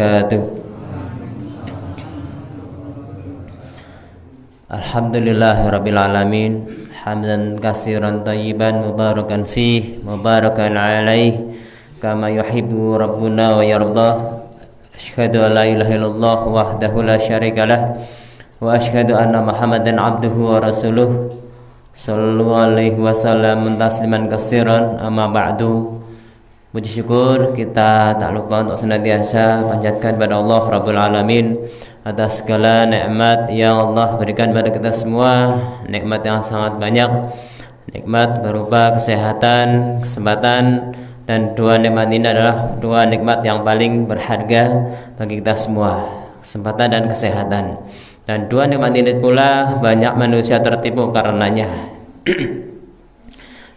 wabarakatuh. Alhamdulillahirabbil alamin, hamdan katsiran thayyiban mubarakan fih, mubarakan alaih, kama yuhibbu rabbuna wa yardah. Asyhadu an la ilaha illallah wahdahu la syarikalah wa asyhadu anna Muhammadan abduhu wa rasuluh. Sallallahu alaihi wasallam tasliman katsiran, amma ba'du. Puji syukur kita tak lupa untuk senantiasa panjatkan kepada Allah Rabbul Alamin atas segala nikmat yang Allah berikan kepada kita semua, nikmat yang sangat banyak, nikmat berupa kesehatan, kesempatan, dan dua nikmat ini adalah dua nikmat yang paling berharga bagi kita semua, kesempatan dan kesehatan. Dan dua nikmat ini pula banyak manusia tertipu karenanya.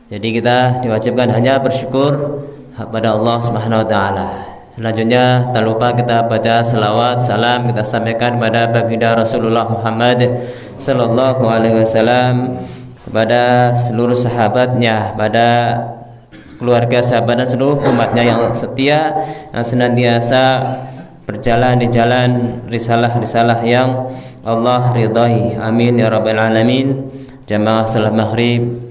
Jadi kita diwajibkan hanya bersyukur kepada Allah Subhanahu wa taala. Selanjutnya tak lupa kita baca selawat salam kita sampaikan kepada baginda Rasulullah Muhammad sallallahu alaihi wasallam, kepada seluruh sahabatnya, pada keluarga sahabat dan seluruh umatnya yang setia, yang senantiasa berjalan di jalan risalah-risalah yang Allah ridhai. Amin ya rabbal alamin. Jamaah salat maghrib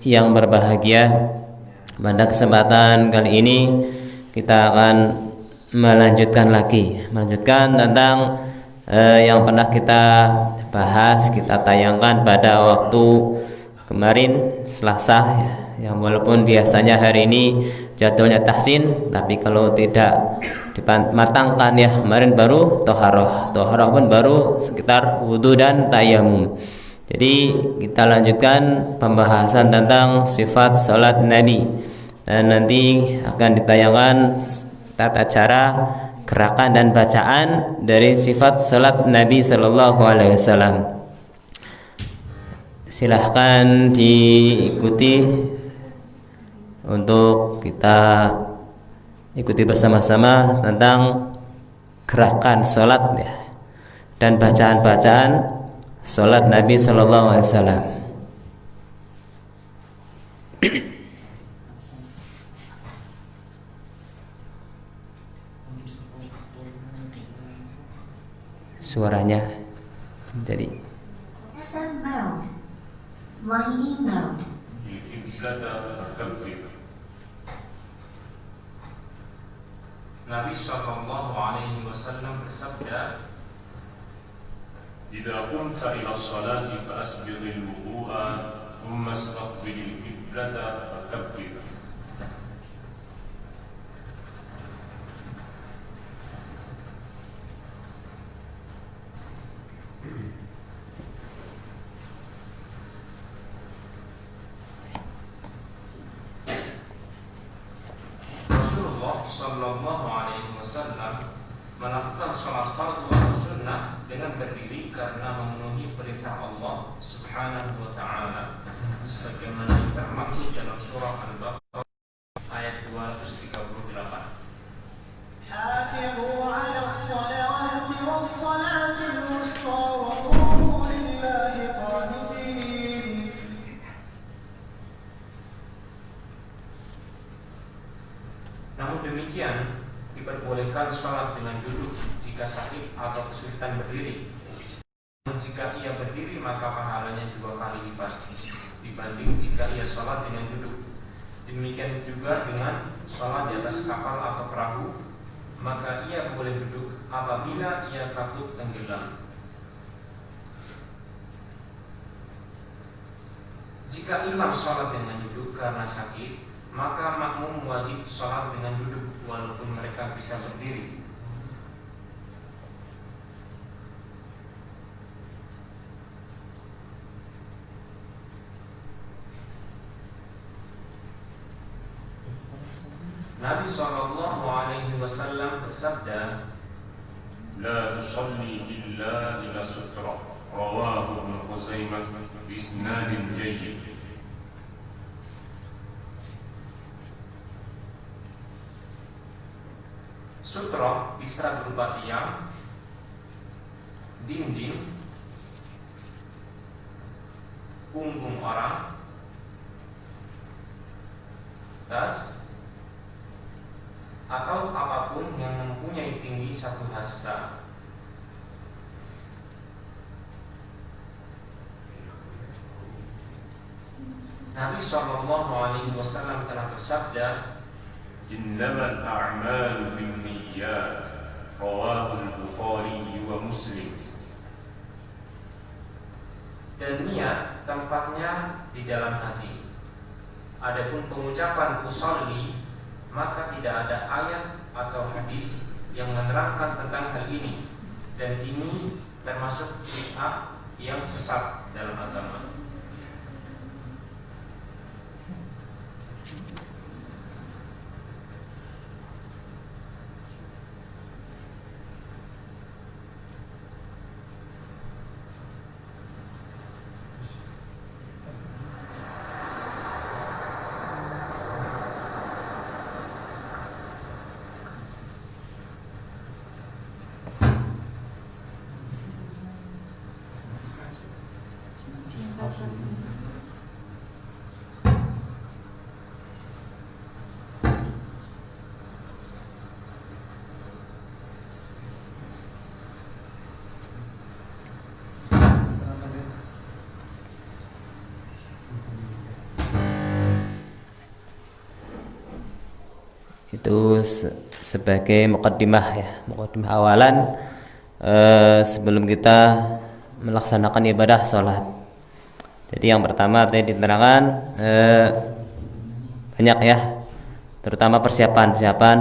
yang berbahagia, pada kesempatan kali ini kita akan melanjutkan tentang yang pernah kita bahas, kita tayangkan pada waktu kemarin Selasa ya. Yang walaupun biasanya hari ini jadwalnya tahsin, tapi kalau tidak dimatangkan ya, kemarin baru toharoh pun baru sekitar wudu dan tayamum. Jadi kita lanjutkan pembahasan tentang sifat salat Nabi, dan nanti akan ditayangkan tata cara gerakan dan bacaan dari sifat salat Nabi Sallallahu Alaihi Wasallam. Silahkan diikuti untuk kita ikuti bersama-sama tentang gerakan salat ya, dan bacaan-bacaan salat Nabi Sallallahu Alaihi Wasallam. Suaranya jadi FM mode, lining mode. Nabi Sallallahu Alaihi Wasallam bersabda, "Idza qumta ila as-salati fa asbighil wudu'a, thumma istaqbilil qiblata fakabbir." Rasulullah Sallallahu Alaihi Wasallam melakukan salat fardu atau sunnah dengan berdiri karena memenuhi perintah Allah Subhanahu wa taala, sebagaimana yang termaktub dalam surah Al-Baqarah ayat 238. حافظوا على الصلوات والصلاة الوسطى وقوموا لله قانتين. Namun demikian, diperbolehkan sholat dengan duduk jika sakit atau kesulitan berdiri. Jika ia berdiri maka pahalanya 2 kali lipat dibanding jika ia sholat dengan duduk. Demikian juga dengan sholat di atas kapal atau perahu, maka ia boleh duduk apabila ia takut tenggelam. Jika imam sholat dengan duduk karena sakit, maka makmum wajib sholat dengan duduk walaupun mereka bisa berdiri. Nabi Sallallahu Alaihi Wasallam bersabda, "La tusalli illa ila sutra." Rawahu Ibnu Khuzaimah bi isnadin jayyid. Sutra bisa berupa tiang, dinding, punggung orang, tas, atau apapun yang mempunyai tinggi 1 hasta. Nabi SAW telah bersabda, Innamal a'malu binniyat, rawahul Bukhari wa Muslim. dan niat tempatnya di dalam hati. Adapun pengucapan usolli, maka tidak ada ayat atau hadis yang menerangkan tentang hal ini, dan ini termasuk bid'ah yang sesat dalam agama. Itu sebagai muqaddimah ya, muqaddimah awalan sebelum kita melaksanakan ibadah sholat. Jadi yang pertama tadi diterangkan banyak ya, terutama persiapan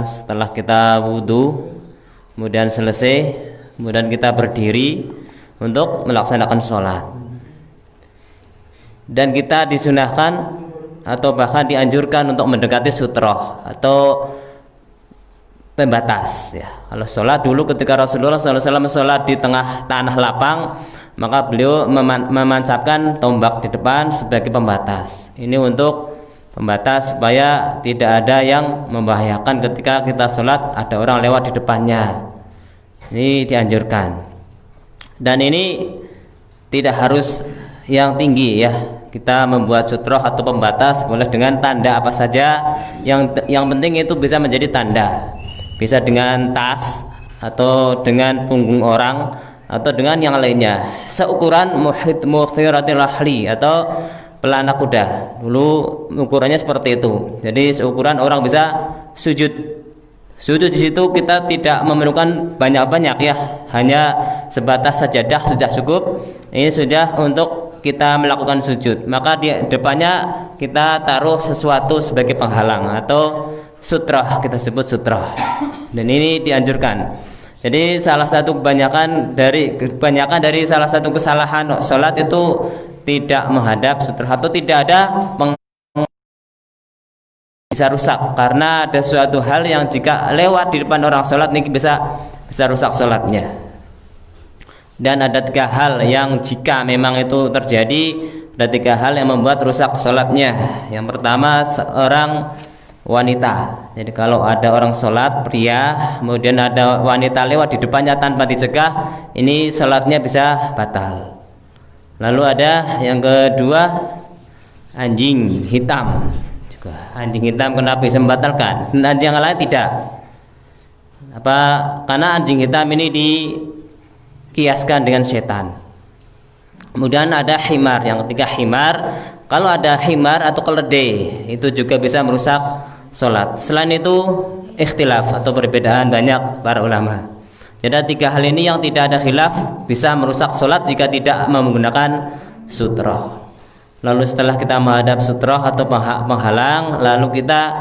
setelah kita wudhu, kemudian selesai, kemudian kita berdiri untuk melaksanakan sholat. Dan kita disunahkan atau bahkan dianjurkan untuk mendekati sutroh atau pembatas ya. Kalau sholat dulu ketika Rasulullah SAW sholat di tengah tanah lapang, maka beliau memancapkan tombak di depan sebagai pembatas. Ini untuk pembatas supaya tidak ada yang membahayakan ketika kita sholat ada orang lewat di depannya. Ini dianjurkan. Dan ini tidak harus yang tinggi ya. Kita membuat sutroh atau pembatas boleh dengan tanda apa saja. Yang penting itu bisa menjadi tanda. Bisa dengan tas atau dengan punggung orang atau dengan yang lainnya. Seukuran mukhiratil rahli atau pelana kuda. Dulu ukurannya seperti itu. Jadi seukuran orang bisa sujud. Sujud di situ kita tidak memerlukan banyak-banyak ya. Hanya sebatas sajadah sudah cukup. Ini sudah untuk kita melakukan sujud. Maka di depannya kita taruh sesuatu sebagai penghalang atau sutrah, kita sebut sutrah. Dan ini dianjurkan. Jadi salah satu kebanyakan dari salah satu kesalahan sholat itu tidak menghadap sutrah atau tidak ada bisa rusak karena ada suatu hal yang jika lewat di depan orang sholat ini bisa rusak sholatnya. Dan ada 3 hal yang jika memang itu terjadi, ada 3 hal yang membuat rusak sholatnya. Yang pertama seorang wanita. Jadi kalau ada orang sholat pria, kemudian ada wanita lewat di depannya tanpa dicegah, ini sholatnya bisa batal. Lalu ada yang kedua, anjing hitam. Juga anjing hitam kenapa bisa membatalkan? Dan anjing yang lain tidak. Apa? Karena anjing hitam ini dikiaskan dengan setan. Kemudian ada himar. Yang ketiga himar. Kalau ada himar atau keledai, itu juga bisa merusak sholat. Selain itu ikhtilaf atau perbedaan banyak para ulama. Jadi 3 hal ini yang tidak ada khilaf bisa merusak sholat jika tidak menggunakan sutroh. Lalu setelah kita menghadap sutroh atau penghalang, lalu kita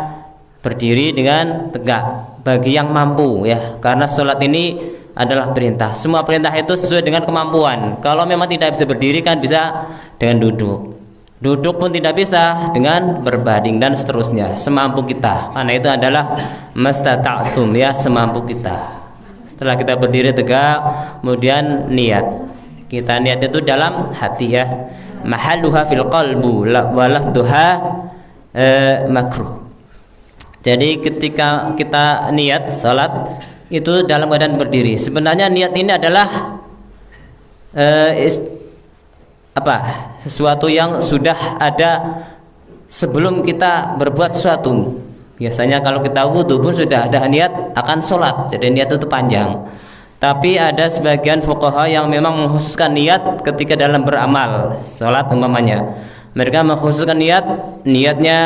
berdiri dengan tegak bagi yang mampu ya. Karena sholat ini adalah perintah. Semua perintah itu sesuai dengan kemampuan. Kalau memang tidak bisa berdiri kan bisa dengan duduk. Duduk pun tidak bisa dengan berbaring dan seterusnya, semampu kita. Karena itu adalah mastata'tum ya, semampu kita. Setelah kita berdiri tegak, kemudian niat. Kita niat itu dalam hati ya. Mahalluha fil qalbu wa lafdhuha makruh. Jadi ketika kita niat salat itu dalam keadaan berdiri. Sebenarnya niat ini adalah sesuatu yang sudah ada sebelum kita berbuat sesuatu. Biasanya kalau kita wudhu pun sudah ada niat akan sholat, jadi niat itu panjang. Tapi ada sebagian fuqaha yang memang mengkhususkan niat ketika dalam beramal, sholat umpamanya. Mereka mengkhususkan niatnya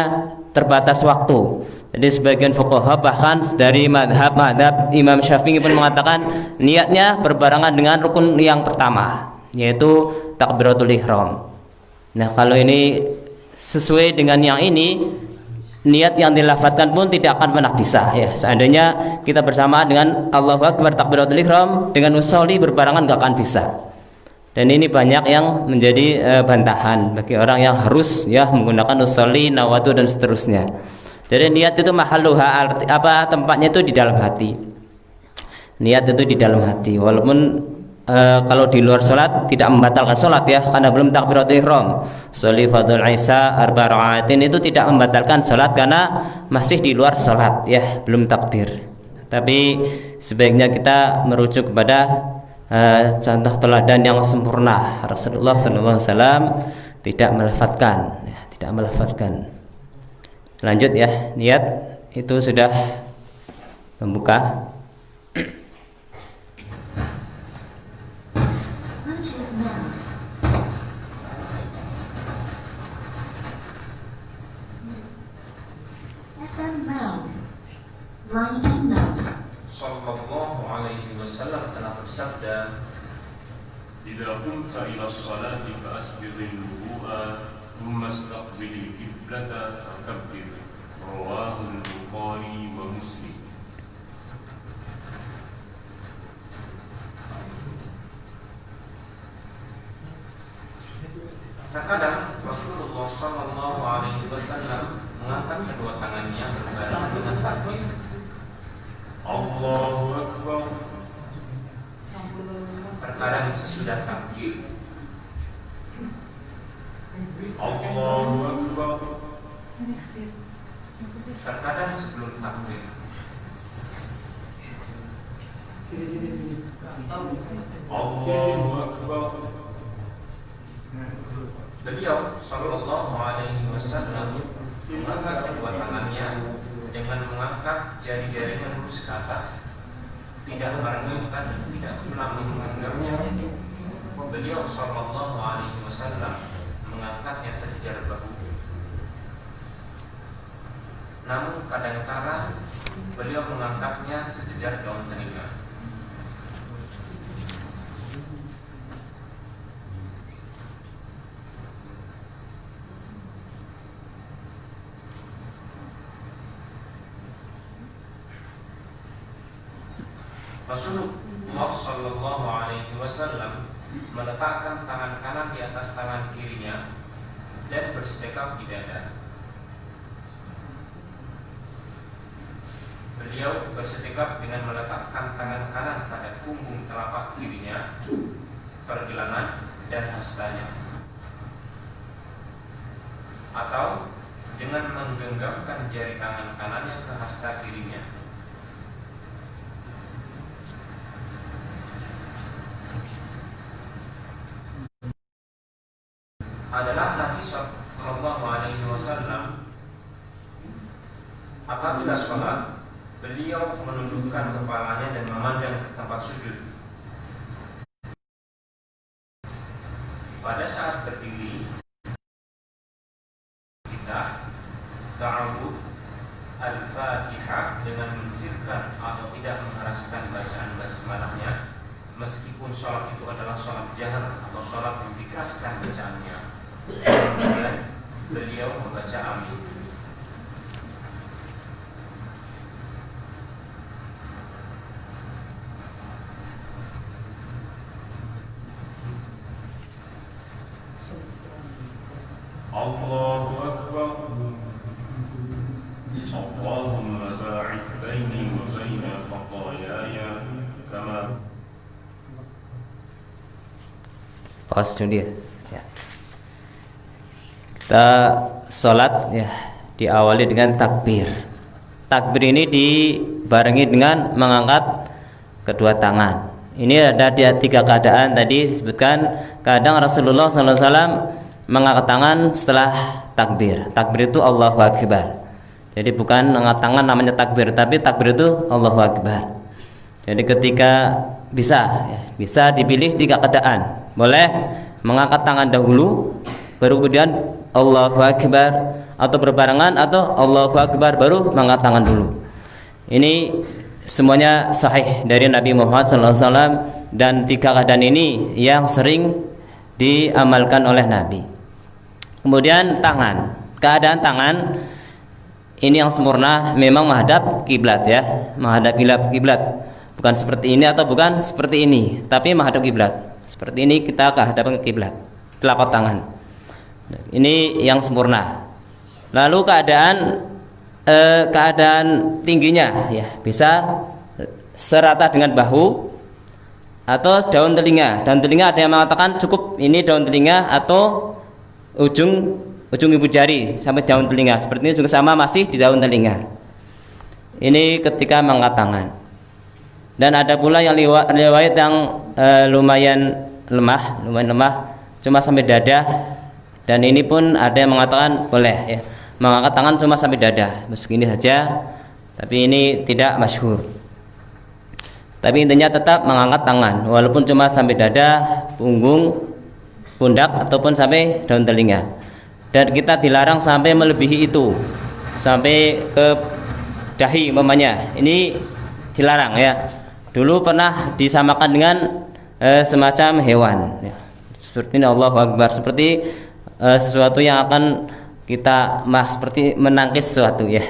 terbatas waktu. Jadi sebagian fuqaha bahkan dari madhab Imam Syafi'i pun mengatakan niatnya berbarengan dengan rukun yang pertama, yaitu takbiratul ihram. Nah, kalau ini sesuai dengan yang ini, niat yang dilafadzkan pun tidak akan pernah bisa ya. Seandainya kita bersama dengan Allahu Akbar takbiratul ihram dengan usolli berbarengan gak akan bisa. Dan ini banyak yang menjadi bantahan bagi orang yang harus ya menggunakan usolli, nawatu dan seterusnya. Jadi niat itu mahalluha, tempatnya itu di dalam hati. Niat itu di dalam hati. Walaupun kalau di luar sholat tidak membatalkan sholat ya, karena belum takbiratul ihram. Sholli fardhu Isya arba rakaatin itu tidak membatalkan sholat karena masih di luar sholat ya, belum takbir. Tapi sebaiknya kita merujuk kepada contoh teladan yang sempurna. Rasulullah SAW tidak melafadzkan ya, tidak melafadzkan. Lanjut ya, niat itu sudah membuka. Sallallahu alaihi wasallam telah bersabda, "Idza qumta ila sholati fa asbighil wudu'a thumma istaqbilil qiblata fakabbir." Rawahu al-Bukhari wa Muslim. Terkadang Rasulullah Sallallahu Alaihi Wasallam mengangkat kedua tangannya berbarengan dengan takbir. Allahu Akbar. Terkadang sesudah takbir. Allahu Akbar. Terkadang sebelum takbir. Allahu Akbar. Beliau Sallallahu Alaihi Wasallam mengangkat kedua tangannya dengan mengangkat jari-jarinya lurus ke atas, tidak merengangkan dan tidak pula menganggapnya. Beliau Sallallahu Alaihi Wasallam mengangkatnya sejajar bahu. Namun kadang-kala beliau mengangkatnya sejajar daun telinga. Rasulullah Sallallahu Alaihi Wasallam meletakkan tangan kanan di atas tangan kirinya dan bersedekap di dada. Beliau bersedekap dengan meletakkan tangan kanan pada punggung telapak kirinya, pergelangan dan hastanya, atau dengan menggenggamkan jari tangan kanannya ke hasta kirinya. Adalah Nabi Sallallahu Alaihi Wasallam apabila sholat, beliau menundukkan kepalanya dan memandang ke tempat sujud. Pada saat berdiri, kita ta'awud al-Fatihah dengan mensirkan atau tidak mengeraskan bacaan basmalahnya, meskipun sholat itu adalah sholat jahar atau sholat yang dikeraskan bacaannya. Kemudian beliau membaca amin. Allahu Akbar. Allahumma ba'id baini wa baina khataayaya kama. Pas dulu ya. Kita sholat ya diawali dengan takbir. Takbir ini dibarengi dengan mengangkat kedua tangan. Ini ada tiga keadaan tadi disebutkan. Kadang Rasulullah SAW mengangkat tangan setelah takbir. Takbir itu Allahu Akbar. Jadi bukan mengangkat tangan namanya takbir, tapi takbir itu Allahu Akbar. Jadi ketika bisa dipilih 3 keadaan. Boleh mengangkat tangan dahulu, baru kemudian Allahu Akbar, atau berbarengan, atau Allahu Akbar baru mengangkat tangan dulu. Ini semuanya sahih dari Nabi Muhammad SAW, dan 3 keadaan ini yang sering diamalkan oleh Nabi. Kemudian tangan, keadaan tangan ini yang sempurna memang menghadap kiblat ya, menghadap kiblat. Bukan seperti ini atau bukan seperti ini, tapi menghadap kiblat. Seperti ini kita menghadap ke kiblat, telapak tangan. Ini yang sempurna. Lalu keadaan tingginya ya, bisa serata dengan bahu atau daun telinga. Daun telinga ada yang mengatakan cukup ini daun telinga atau ujung ibu jari sampai daun telinga. Seperti ini juga sama, masih di daun telinga. Ini ketika mengangkat tangan. Dan ada pula yang riwayat yang lumayan lemah, cuma sampai dada. Dan ini pun ada yang mengatakan boleh ya, mengangkat tangan cuma sampai dada, begini saja. Tapi ini tidak masyhur. Tapi intinya tetap mengangkat tangan, walaupun cuma sampai dada, punggung, pundak ataupun sampai daun telinga. Dan kita dilarang sampai melebihi itu, sampai ke dahi umpamanya. Ini dilarang ya. Dulu pernah disamakan dengan semacam hewan ya. Seperti ini Allahu Akbar, seperti sesuatu yang akan kita seperti menangkis sesuatu ya.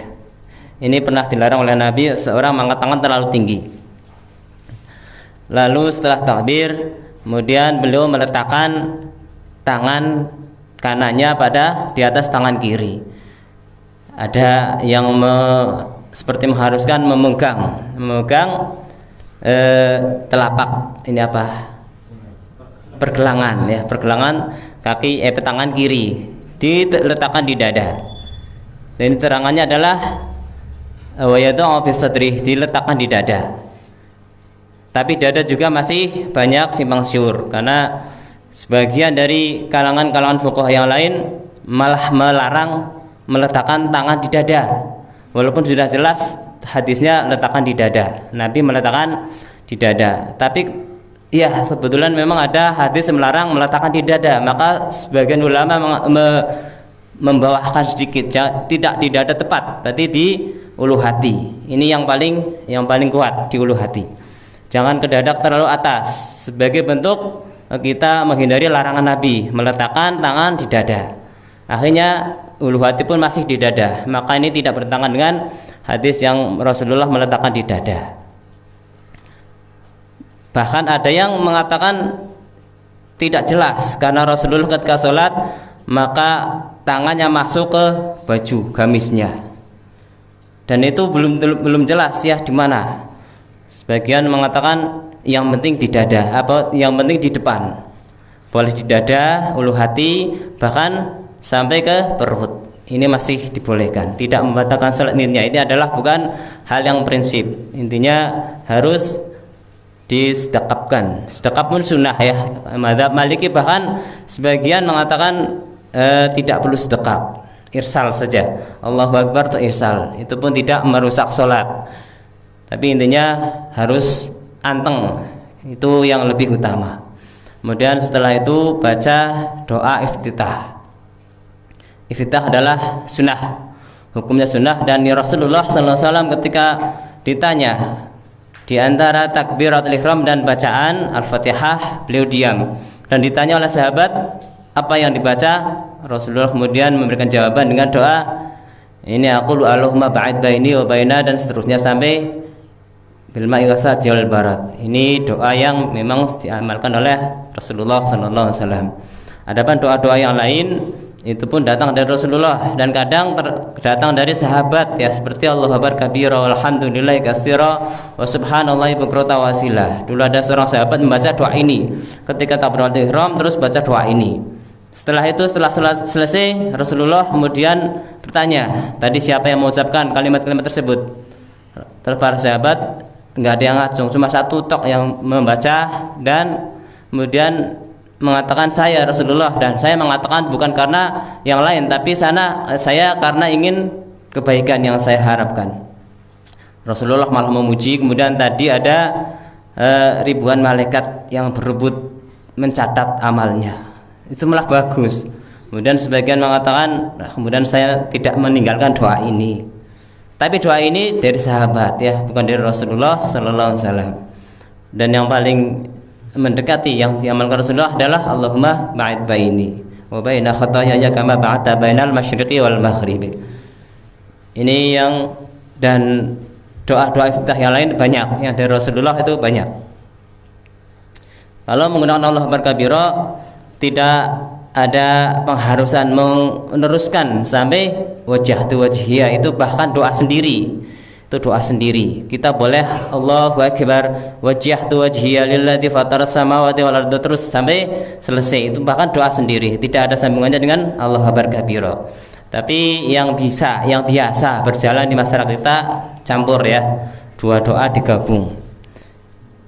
Ini pernah dilarang oleh Nabi, seorang mengangkat tangan terlalu tinggi. Lalu setelah takbir, kemudian beliau meletakkan tangan kanannya di atas tangan kiri. Ada yang seperti mengharuskan memegang telapak ini apa? Pergelangan ya, pergelangan kaki tangan kiri diletakkan di dada. Dan terangannya adalah wa yad'u fi sadri, diletakkan di dada. Tapi dada juga masih banyak simpang siur, karena sebagian dari kalangan fuqaha yang lain malah melarang meletakkan tangan di dada, walaupun sudah jelas hadisnya letakkan di dada, Nabi meletakkan di dada. Tapi ya kebetulan memang ada hadis melarang meletakkan di dada, maka sebagian ulama membawakan sedikit, tidak di dada tepat, berarti di ulu hati. Ini yang paling kuat, di ulu hati. Jangan ke dada terlalu atas, sebagai bentuk kita menghindari larangan Nabi meletakkan tangan di dada. Akhirnya ulu hati pun masih di dada, maka ini tidak bertentangan dengan hadis yang Rasulullah meletakkan di dada. Bahkan ada yang mengatakan tidak jelas, karena Rasulullah ketika sholat maka tangannya masuk ke baju gamisnya, dan itu belum jelas ya di mana. Sebagian mengatakan yang penting di dada, yang penting di depan, boleh di dada, ulu hati, bahkan sampai ke perut. Ini masih dibolehkan, tidak membatalkan sholat niatnya. Ini adalah bukan hal yang prinsip. Intinya harus disedekapkan. Sedekap pun sunnah ya. Mazhab Maliki bahkan sebagian mengatakan tidak perlu sedekap, irsal saja. Allahu Akbar atau irsal, itu pun tidak merusak sholat. Tapi intinya harus anteng, itu yang lebih utama. Kemudian setelah itu baca doa iftitah. Iftitah adalah sunnah, hukumnya sunnah. Dan Rasulullah SAW ketika ditanya di antara takbiratul ihram dan bacaan Al-Fatihah, beliau diam. Dan ditanya oleh sahabat apa yang dibaca, Rasulullah kemudian memberikan jawaban dengan doa ini, aqulu Allahumma ba'id baini wa baina, dan seterusnya sampai bil ma'i wasajil barat. Ini doa yang memang diamalkan oleh Rasulullah SAW. Adapun doa-doa yang lain itu pun datang dari Rasulullah, dan kadang datang dari sahabat ya, seperti Allahu Akbar kabira walhamdulillahi katsira wa subhanallahi bukratan wa asila. Dulu ada seorang sahabat membaca doa ini ketika takbiratul ihram, terus baca doa ini. Setelah itu, setelah selesai, Rasulullah kemudian bertanya, tadi siapa yang mengucapkan kalimat-kalimat tersebut? Terus para sahabat enggak ada yang ngacung, cuma satu tok yang membaca, dan kemudian mengatakan saya Rasulullah, dan saya mengatakan bukan karena yang lain, tapi saya karena ingin kebaikan yang saya harapkan. Rasulullah malah memuji. Kemudian tadi ada ribuan malaikat yang berebut mencatat amalnya. Itu malah bagus. Kemudian sebagian mengatakan, kemudian saya tidak meninggalkan doa ini. Tapi doa ini dari sahabat ya, bukan dari Rasulullah sallallahu alaihi wasallam. Dan yang paling mendekati yang diamalkan Rasulullah adalah Allahumma ba'id baini wa baina khataayaya kama ba'adta bainal masyriqi wal maghribi. Ini yang, dan doa-doa iftitah yang lain banyak, yang dari Rasulullah itu banyak. Kalau menggunakan Allah Akbar kabira tidak ada pengharusan meneruskan sampai wajhatu wajhiya, itu bahkan doa sendiri. Itu doa sendiri. Kita boleh Allahu Akbar wajhatu wajhiya lilladzi fataras samawati wal arda terus sampai selesai. Itu bahkan doa sendiri, tidak ada sambungannya dengan Allahu Akbar kabira. Tapi yang bisa, yang biasa berjalan di masyarakat kita campur ya, dua doa digabung.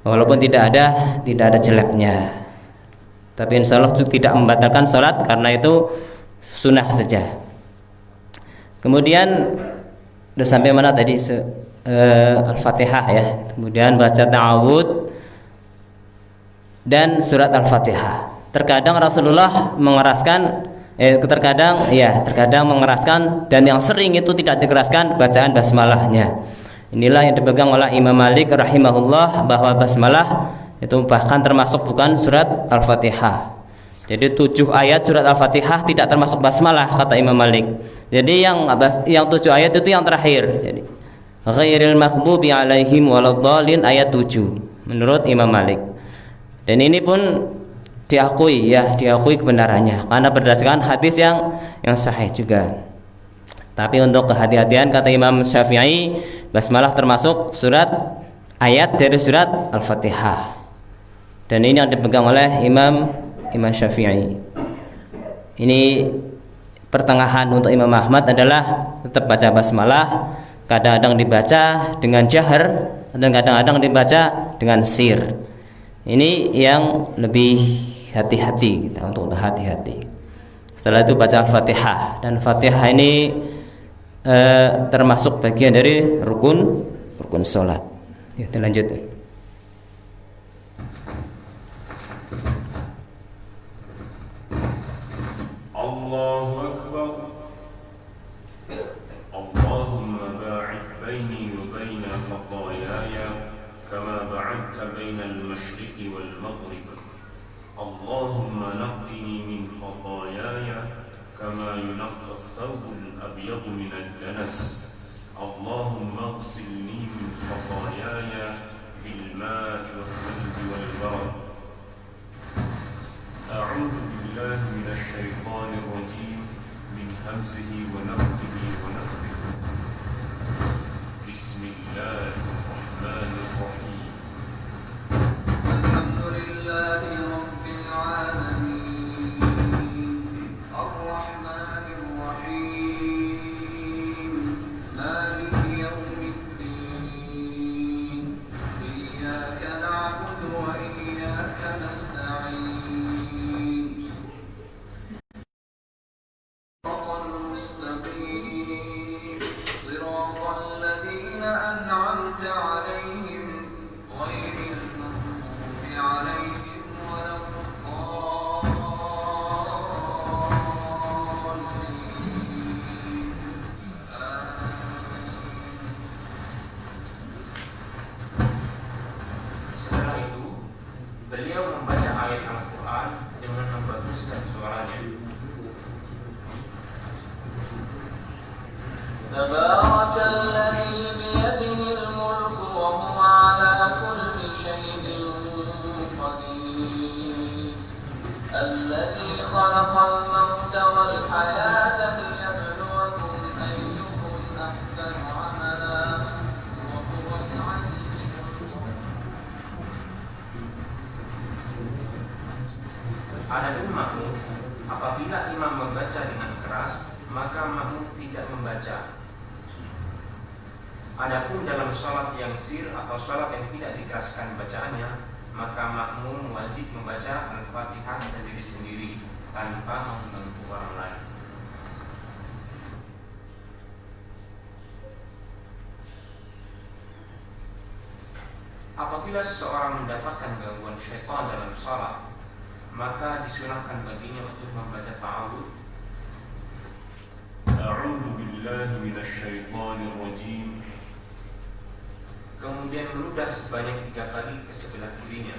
Walaupun tidak ada jeleknya. Tapi insya Allah tidak membatalkan sholat karena itu sunnah saja. Kemudian sudah sampai mana tadi? Al-Fatihah ya. Kemudian baca ta'awud dan surat Al-Fatihah. Terkadang Rasulullah mengeraskan, terkadang mengeraskan, dan yang sering itu tidak dikeraskan bacaan basmalahnya. Inilah yang dipegang oleh Imam Malik rahimahullah, bahwa basmalah itu bahkan termasuk bukan surat Al-Fatihah. Jadi 7 ayat surat Al-Fatihah tidak termasuk basmalah kata Imam Malik. Jadi yang 7 ayat itu yang terakhir. Jadi ghairil maghdubi alaihim waladdallin ayat 7 menurut Imam Malik. Dan ini pun diakui kebenarannya karena berdasarkan hadis yang sahih juga. Tapi untuk kehati-hatian kata Imam Syafi'i, basmalah termasuk ayat dari surat Al-Fatihah. Dan ini yang dipegang oleh Imam Syafi'i. Ini pertengahan untuk Imam Ahmad adalah tetap baca basmalah, kadang-kadang dibaca dengan jahar dan kadang-kadang dibaca dengan sir. Ini yang lebih hati-hati kita, untuk hati-hati. Setelah itu baca Al-Fatihah, dan Fatihah ini termasuk bagian dari rukun sholat. Ya, kita lanjut. Allahu Akbar. Allahumma ba'id baini wa baina khataayaya kama ba'adta bainal masyriqi wal maghrib. Allahumma naqqini min khataayaya kama yunqqa ath-thawbul abyad min ad-danas. Allahumma ighsilni min khataayaya bil maa'i wal-thalji wal-barad. A'udzu billahi minasy syaithanir rajim min hamzihi wa nafthihi wa nafthihi. Bismillahirrahmanirrahim. Alhamdulillahi rabbil alamin. Ar-Rahmanir Rahim. Maliki yaumiddin. Iyyaka na'budu wa iyyaka nasta'in. Beliau membaca ayat Al-Quran dengan membaguskan suaranya. Tabarakalladzi biyadihil mulku wa huwa ala kulli syai'in qadir. Alladzi khalaqal mauta wal hayata liyabluwakum ayyukum ahsanu amala wa huwal 'azizul ghafur. Adapun makmum, apabila imam membaca dengan keras, maka makmum tidak membaca. Adapun dalam sholat yang sir atau sholat yang tidak dikeraskan bacaannya, maka makmum wajib membaca Al-Fatihah sendiri-sendiri tanpa mengganggu orang lain. apabila seseorang mendapatkan gangguan syaitan dalam salat, maka disunahkan baginya untuk membaca ta'awudz. A'udzu billahi minasy syaithanir rajim. Kemudian meludah sebanyak 3 kali ke sebelah kirinya.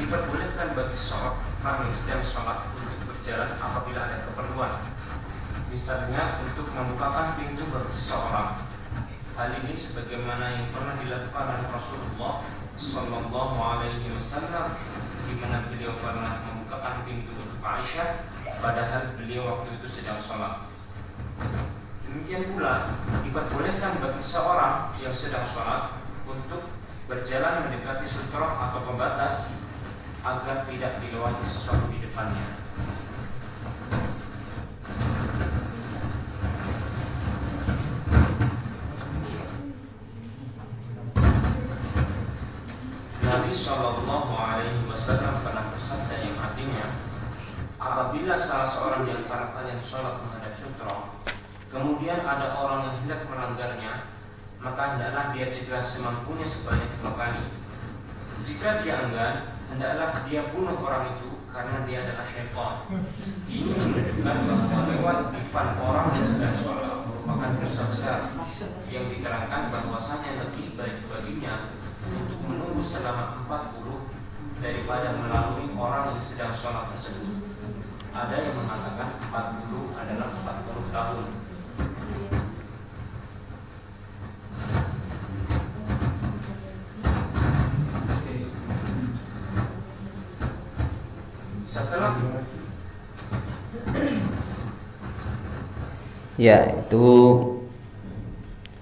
Diperbolehkan bagi seseorang yang sedang sholat untuk berjalan apabila ada keperluan, misalnya untuk membukakan pintu bagi seseorang. Hal ini sebagaimana yang pernah dilakukan oleh Rasulullah Sallallahu Alaihi Wasallam, di mana beliau pernah membukakan pintu untuk Aisyah, padahal beliau waktu itu sedang sholat. Demikian pula diperbolehkan bagi seorang yang sedang sholat untuk berjalan mendekati sutra atau pembatas agar tidak dilewati sesuatu di depannya. Nabi Shallallahu Alaihi Wasallam pernah bersabda yang artinya, apabila salah seorang di antara kalian sholat menghadap sutra, kemudian ada orang yang hendak melanggarnya, maka hendaklah dia cegah semampunya sebanyak 2 kali. Jika dia enggan, hendaklah dia bunuh orang itu karena dia adalah syaitan. Ini menunjukkan bahwa lewat depan orang yang sedang sholat merupakan dosa besar yang diterangkan bahwasanya lebih baik baginya untuk menunggu selama 40 daripada melalui orang yang sedang sholat tersebut. Ada yang mengatakan 40 adalah 40 tahun. Ya, itu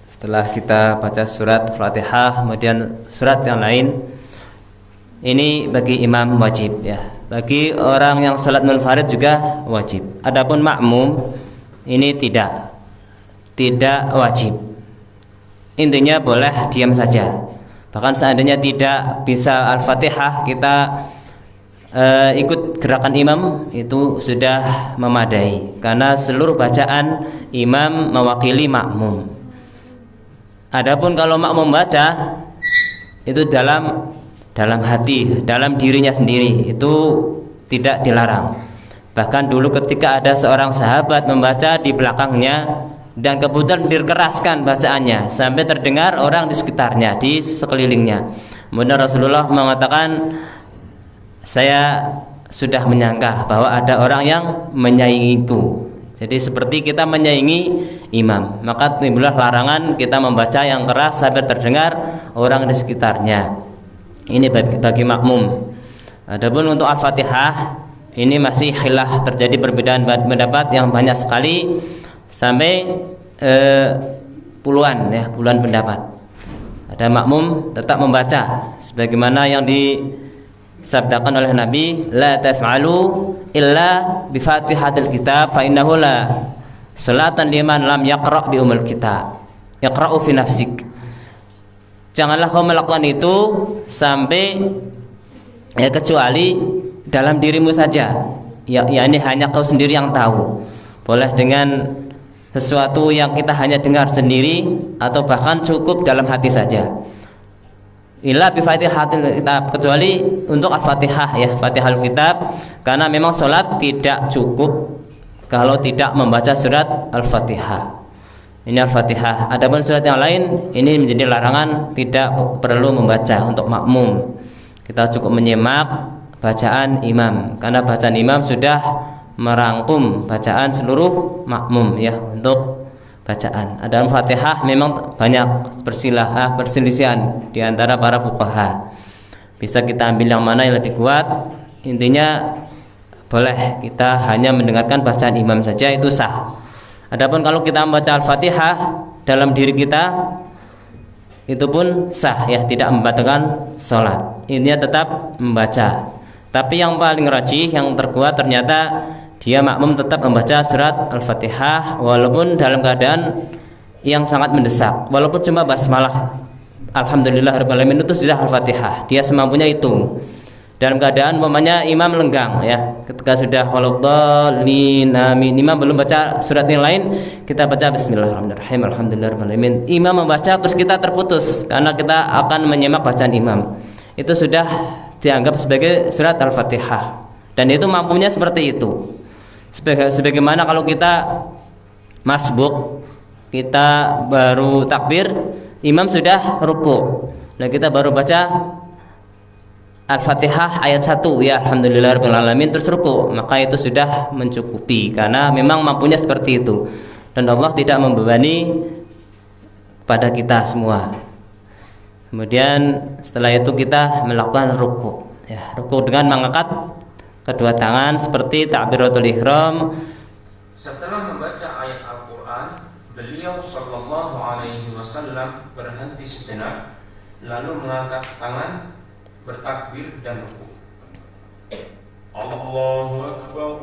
setelah kita baca surat Fatihah, kemudian surat yang lain, ini bagi imam wajib ya. Bagi orang yang salat munfarid juga wajib. Adapun makmum ini tidak wajib. Intinya boleh diam saja. Bahkan seandainya tidak bisa Al-Fatihah, kita ikut gerakan imam itu sudah memadai, karena seluruh bacaan imam mewakili makmum. Adapun kalau makmum baca itu dalam hati, dalam dirinya sendiri, itu tidak dilarang. Bahkan dulu ketika ada seorang sahabat membaca di belakangnya dan kebetulan dikeraskan bacaannya sampai terdengar orang di sekitarnya, di sekelilingnya, kemudian Rasulullah mengatakan, saya sudah menyangka bahwa ada orang yang menyaingiku. Jadi seperti kita menyaingi imam, maka timbullah larangan kita membaca yang keras sampai terdengar orang di sekitarnya. Ini bagi makmum. Adapun untuk Al-Fatihah, ini masih khilaf, terjadi perbedaan pendapat yang banyak sekali, sampai puluhan pendapat. Ada makmum tetap membaca sebagaimana yang disabdakan oleh Nabi, la taf'alu illa bi Fatihatil kitab fa innahu la salatan liman lam yaqra bi umul kitab yaqra'u fi nafsik. Janganlah kau melakukan itu sampai kecuali dalam dirimu saja. Ini hanya kau sendiri yang tahu. Boleh dengan sesuatu yang kita hanya dengar sendiri, atau bahkan cukup dalam hati saja. Illa bi Fatihatil kitab, kecuali untuk Al-Fatihah ya, Fatihahul kitab, karena memang sholat tidak cukup kalau tidak membaca surat Al-Fatihah. Ini Al-Fatihah. Adapun surat yang lain ini menjadi larangan, tidak perlu membaca untuk makmum. Kita cukup menyimak bacaan imam, karena bacaan imam sudah merangkum bacaan seluruh makmum ya untuk bacaan. Adapun Fatihah memang banyak perselisihan di antara para fuqaha. Bisa kita ambil yang mana yang lebih kuat. Intinya boleh kita hanya mendengarkan bacaan imam saja, itu sah. Adapun kalau kita membaca Al-Fatihah dalam diri kita, itu pun sah ya, tidak membatalkan sholat. Intinya tetap membaca. Tapi yang paling rajih, yang terkuat, ternyata dia makmum tetap membaca surat Al-Fatihah walaupun dalam keadaan yang sangat mendesak, walaupun cuma basmalah Alhamdulillahirabbil alamin itu sudah Al-Fatihah. Dia semampunya itu. Dalam keadaan umpamanya imam lenggang ya, ketika sudah waladhdallin amin, imam belum baca surat yang lain, kita baca bismillahirrahmanirrahim alhamdulillahirabbil alamin. Imam membaca terus kita terputus karena kita akan menyimak bacaan imam. Itu sudah dianggap sebagai surat Al-Fatihah. Dan itu mampunya seperti itu. Sebagaimana kalau kita masbuk, kita baru takbir, imam sudah ruku. Nah, kita baru baca Al-Fatihah ayat 1 ya alhamdulillahirabbil alamin terus ruku, maka itu sudah mencukupi karena memang mampunya seperti itu. Dan Allah tidak membebani pada kita semua. Kemudian setelah itu kita melakukan ruku. Ya, ruku dengan mengangkat kedua tangan seperti takbiratul ihram. Setelah membaca ayat Al-Quran, beliau sallallahu alaihi wasallam berhenti sejenak, lalu mengangkat tangan, bertakbir dan ruku. Allahu Akbar.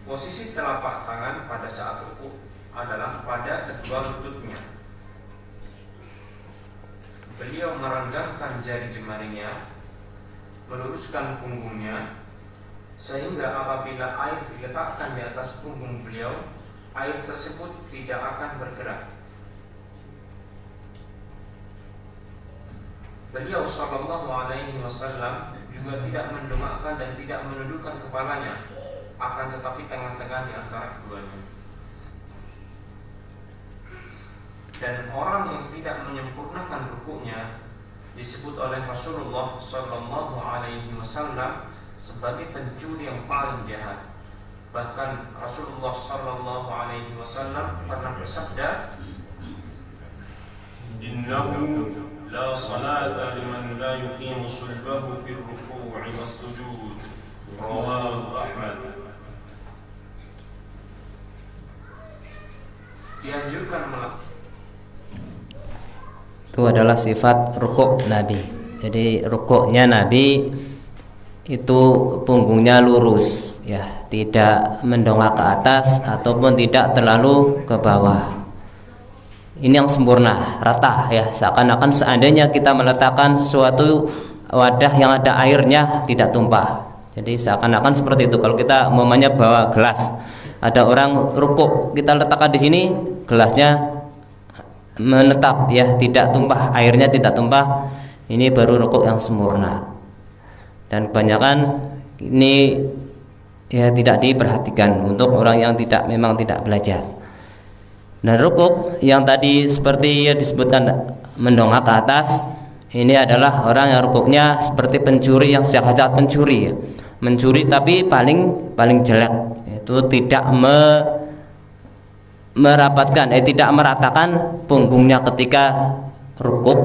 Posisi telapak tangan pada saat ruku adalah pada kedua lututnya. Beliau merenggangkan jari jemarinya, meluruskan punggungnya, sehingga apabila air diletakkan di atas punggung beliau, air tersebut tidak akan bergerak. Beliau sallallahu alaihi wasallam juga tidak mendongakkan dan tidak menundukkan kepalanya, akan tetapi tengah-tengah di antara keduanya. Dan orang yang tidak menyempurnakan rukuknya disebut oleh Rasulullah sallallahu alaihi wasallam sebagai pencuri yang paling jahat. Bahkan Rasulullah sallallahu alaihi wasallam pernah bersabda, Innahu la salata liman la yuqimu sulbahu fi ar-ruku'i was-sujud. Rawahu Ahmad. dianjurkan melakukan. Itu adalah sifat rukuk Nabi. Jadi rukuknya Nabi itu punggungnya lurus ya, tidak mendongak ke atas ataupun tidak terlalu ke bawah. Ini yang sempurna, rata ya, seakan-akan seandainya kita meletakkan sesuatu wadah yang ada airnya tidak tumpah. Jadi seakan-akan seperti itu. Kalau kita umpamanya bawa gelas, ada orang rukuk, kita letakkan di sini, gelasnya menetap ya, tidak tumpah, airnya tidak tumpah. Ini baru rukuk yang sempurna. Dan kebanyakan ini ya tidak diperhatikan untuk orang yang memang tidak belajar. Nah, rukuk yang tadi seperti ya disebutkan mendongak ke atas, ini adalah orang yang rukuknya seperti pencuri yang jahat pencuri ya. Mencuri tapi paling jelek, itu tidak tidak meratakan punggungnya ketika rukuk,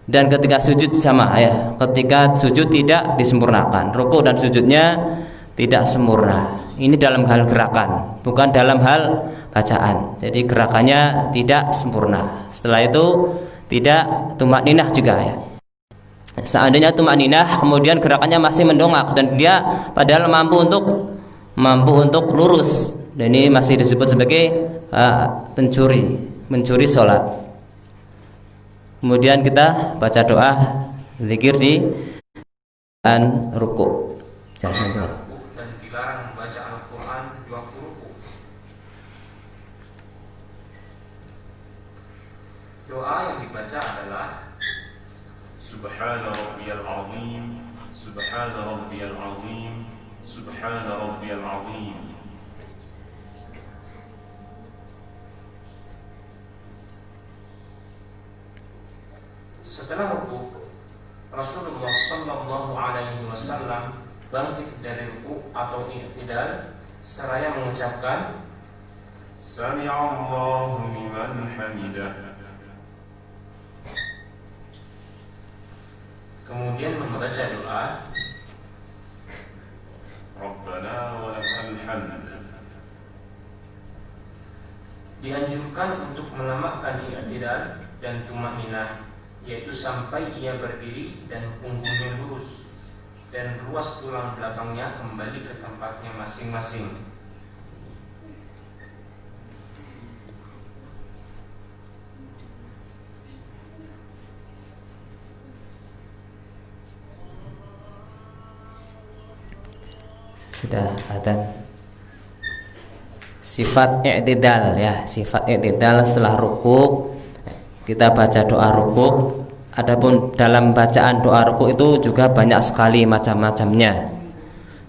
dan ketika sujud sama ya, ketika sujud tidak disempurnakan, rukuk dan sujudnya tidak sempurna. Ini dalam hal gerakan, bukan dalam hal bacaan. Jadi gerakannya tidak sempurna. Setelah itu tidak tumakninah juga ya. Seandainya tumakninah kemudian gerakannya masih mendongak dan dia padahal mampu untuk lurus, dan ini masih disebut sebagai pencuri sholat. Kemudian kita baca doa zikir di rukuk. Jangan mendengar. Dan dilarang membaca Al-Quran di waktu rukuk. Doa yang dibaca adalah Subhana rabbiyal azim, subhana rabbiyal azim, subhana rabbiyal azim. setelah rukuk. Rasulullah sallallahu alaihi wasallam bangkit dari rukuk atau i'tidal seraya mengucapkan Sami'allahu liman hamidah. kemudian membaca doa Rabbana wa lakal hamd. dianjurkan untuk melamakan i'tidal dan tumakninah, yaitu sampai ia berdiri dan punggungnya lurus dan ruas tulang belakangnya kembali ke tempatnya masing-masing. sudah adzan. Sifat i'tidal ya, sifat i'tidal setelah rukuk kita baca doa rukuk. Adapun dalam bacaan doa rukuk itu juga banyak sekali macam-macamnya.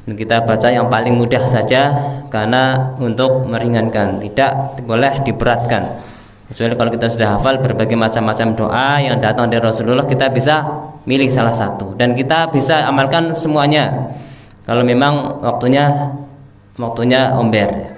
Kita baca yang paling mudah saja karena untuk meringankan, tidak boleh diberatkan. Kecuali kalau kita sudah hafal berbagai macam-macam doa yang datang dari Rasulullah, kita bisa milih salah satu dan kita bisa amalkan semuanya kalau memang waktunya omber.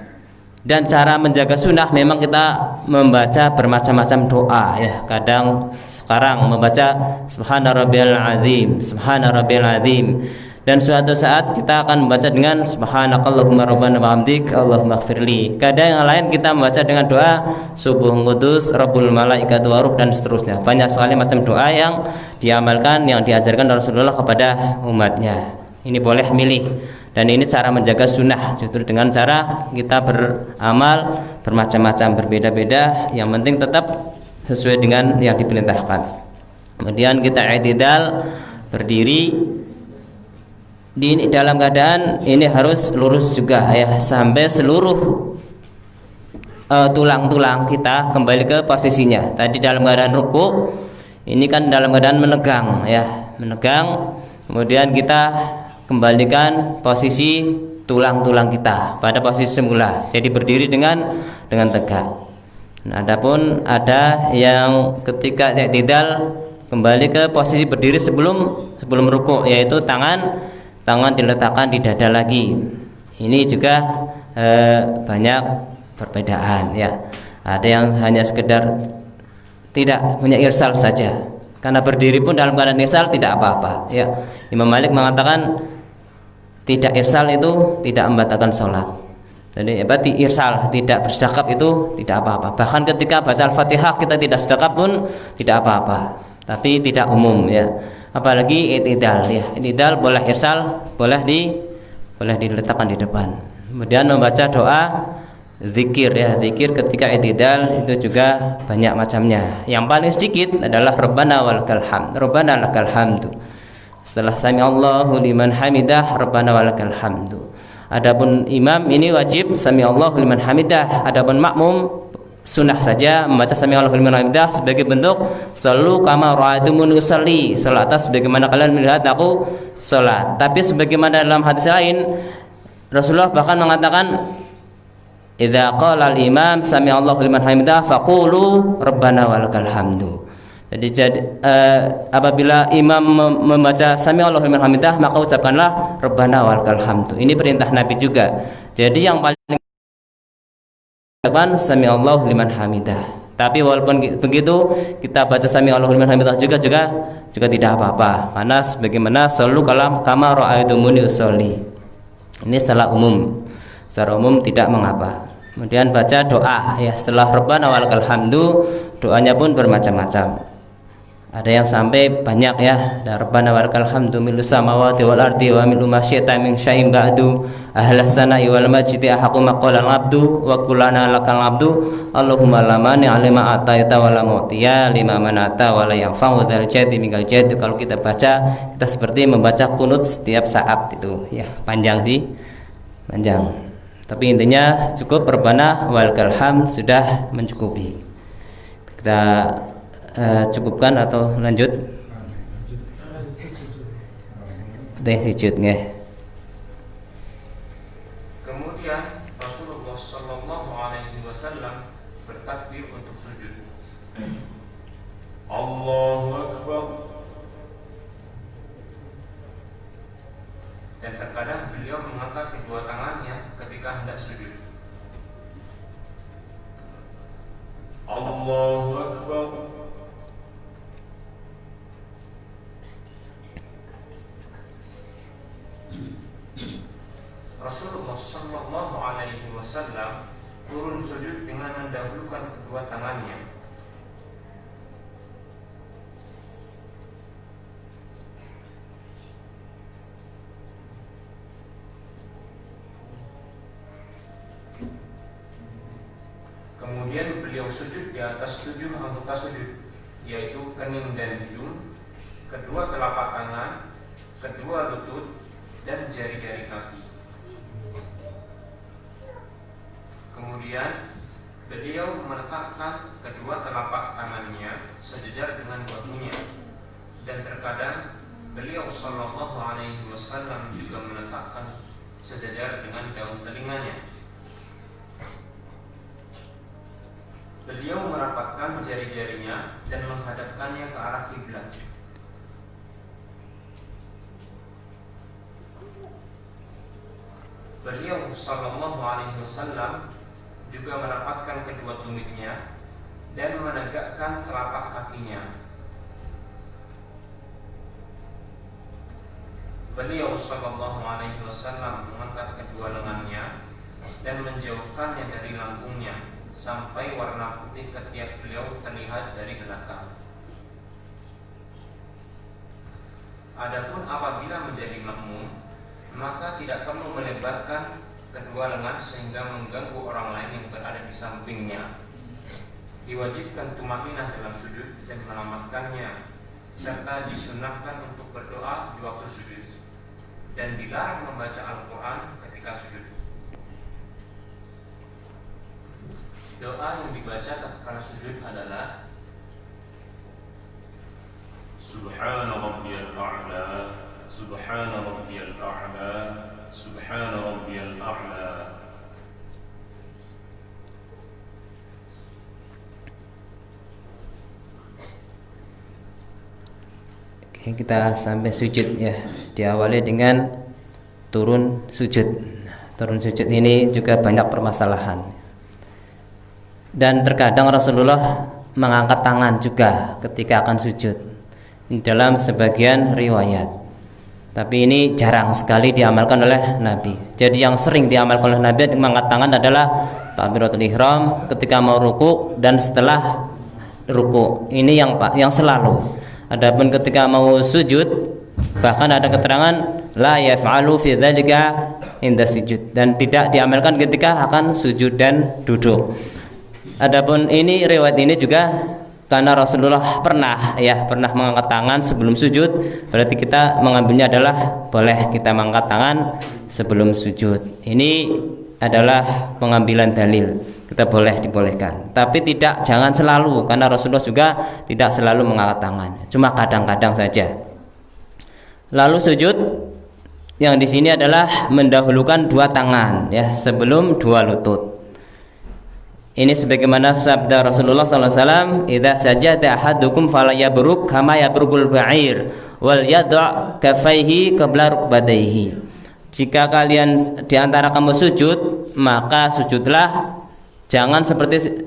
Dan cara menjaga sunnah memang kita membaca bermacam-macam doa ya. Kadang sekarang membaca Subhana rabbiyal azim, Subhana rabbiyal azim. Dan suatu saat kita akan membaca dengan Subhanakallahumma rabbana wa hamdik Allahumma ighfirli. Kadang yang lain kita membaca dengan doa Subuhun Qudus Rabbul Malaikatu wa Ruh dan seterusnya. Banyak sekali macam doa yang diamalkan, yang diajarkan Rasulullah kepada umatnya. Ini boleh milih. Dan ini cara menjaga sunnah, justru dengan cara kita beramal bermacam-macam, berbeda-beda. Yang penting tetap sesuai dengan yang diperintahkan. Kemudian kita i'tidal, berdiri di dalam keadaan ini harus lurus juga ya, sampai seluruh tulang-tulang kita kembali ke posisinya. Tadi dalam keadaan ruku, ini kan dalam keadaan menegang ya, menegang. Kemudian kita kembalikan posisi tulang-tulang kita pada posisi semula. Jadi berdiri dengan tegak. Nah, adapun ada yang ketika i'tidal kembali ke posisi berdiri sebelum ruku, yaitu tangan diletakkan di dada lagi. Ini juga banyak perbedaan ya. Ada yang hanya sekedar tidak punya irsal saja. Karena berdiri pun dalam keadaan irsal tidak apa-apa ya. Imam Malik mengatakan tidak irsal itu tidak membatalkan sholat. Jadi berarti irsal tidak bersedekap itu tidak apa-apa. Bahkan ketika baca Al-Fatihah kita tidak sedekap pun tidak apa-apa. Tapi tidak umum ya. Apalagi i'tidal ya. I'tidal boleh irsal, boleh diletakkan di depan. Kemudian membaca doa zikir ya. Zikir ketika i'tidal itu juga banyak macamnya. Yang paling sedikit adalah Rabbana walakal hamd. Rabbana lakal hamdu. Setelah sami Allahu liman hamidah Rabbana walakal hamdu. Adapun imam ini wajib sami Allahu liman hamidah. Adapun makmum sunnah saja membaca sami Allahu liman hamidah sebagai bentuk shallu kama ra'aitumuni usolli, salat atas sebagaimana kalian melihat aku salat. Tapi sebagaimana dalam hadis lain Rasulullah bahkan mengatakan idza qala al-imam sami Allahu liman hamidah faqulu Rabbana walakal hamdu. Jadi apabila imam membaca sami Allahu liman hamidah maka ucapkanlah Rabbana walakal hamdu. Ini perintah Nabi juga. Jadi yang paling sami Allahu liman hamidah. Tapi walaupun begitu kita baca sami Allahu liman hamidah juga tidak apa-apa. Karena sebagaimana shallu kama ra'aitumuni usolli. Ini secara umum tidak mengapa. Kemudian baca doa ya, setelah Rabbana walakal hamdu doanya pun bermacam-macam. Ada yang sampai banyak ya. Rabbana walakal hamdu milu samawati wal ardi wa milu ma syi'ta min syai'in ba'du ahlas sana'i wal majdi ahaqu maqalal abdu wa kullana lakal abdu Allahumma la mani'a lima ataita wa la mu'tiya lima manata wa la yanfa'u dzal jaddi minal jaddi. Kalau kita baca, kita seperti membaca kunut setiap saat itu ya. Panjang sih, panjang. Tapi intinya cukup Rabbana walakal hamd sudah mencukupi. Kita cukupkan atau lanjut? Sujud nggih. Kemudian Rasulullah Shallallahu Alaihi Wasallam bertakbir untuk sujud. Allahu Akbar. Dan terkadang beliau mengangkat kedua tangannya ketika hendak sujud. Allahu Akbar. Rasulullah Shallallahu Alaihi Wasallam turun sujud dengan mendahulukan kedua tangannya. Kemudian beliau sujud di atas 7 anggota sujud, yaitu kening dan hidung, kedua telapak tangan, kedua lutut, dan jari-jari kaki. Kemudian beliau meletakkan kedua telapak tangannya sejajar dengan bahunya, dan terkadang beliau sallallahu alaihi wasallam juga meletakkan sejajar dengan daun telinganya. Beliau merapatkan jari-jarinya dan menghadapkannya ke arah kiblat. Beliau sallallahu alaihi wasallam juga merapatkan kedua tumitnya dan menegakkan telapak kakinya. Beliau sallallahu alaihi wasallam mengangkat kedua lengannya dan menjauhkannya dari lambungnya sampai warna putih ketiak beliau terlihat dari belakang. Adapun apabila menjadi makmum, maka tidak perlu melebarkan kedua lengan sehingga mengganggu orang lain yang berada di sampingnya. Diwajibkan tumaninah dalam sujud dan melamatkannya, serta disunahkan untuk berdoa di waktu sujud, dan dilarang membaca Al-Quran ketika sujud. Doa yang dibaca ketika sujud adalah Subhana rabbiyal a'la, Subhana rabbiyal a'la, Subhana rabbiyal a'la. Oke, kita sampai sujud ya. Diawali dengan turun sujud. Turun sujud ini juga banyak permasalahan. Dan terkadang Rasulullah mengangkat tangan juga ketika akan sujud. Ini dalam sebagian riwayat. Tapi ini jarang sekali diamalkan oleh Nabi. Jadi yang sering diamalkan oleh Nabi mengangkat tangan adalah takbiratul ihram ketika mau ruku dan setelah ruku. Ini yang selalu. Adapun ketika mau sujud, bahkan ada keterangan la yaf'alu fi dzalika inda sujud, dan tidak diamalkan ketika akan sujud dan duduk. Adapun ini riwayat ini juga karena Rasulullah pernah mengangkat tangan sebelum sujud, berarti kita mengambilnya adalah boleh kita mengangkat tangan sebelum sujud. Ini adalah pengambilan dalil, kita dibolehkan. Tapi jangan selalu, karena Rasulullah juga tidak selalu mengangkat tangan, cuma kadang-kadang saja. Lalu sujud yang di sini adalah mendahulukan dua tangan ya sebelum dua lutut. Ini sebagaimana sabda Rasulullah SAW, "Idza sajada ahadukum fala yabruk kama yabrukul ba'ir wal yad'a kafaihi qabla rukbatayhi." Jika kalian di antara kamu sujud, maka sujudlah jangan seperti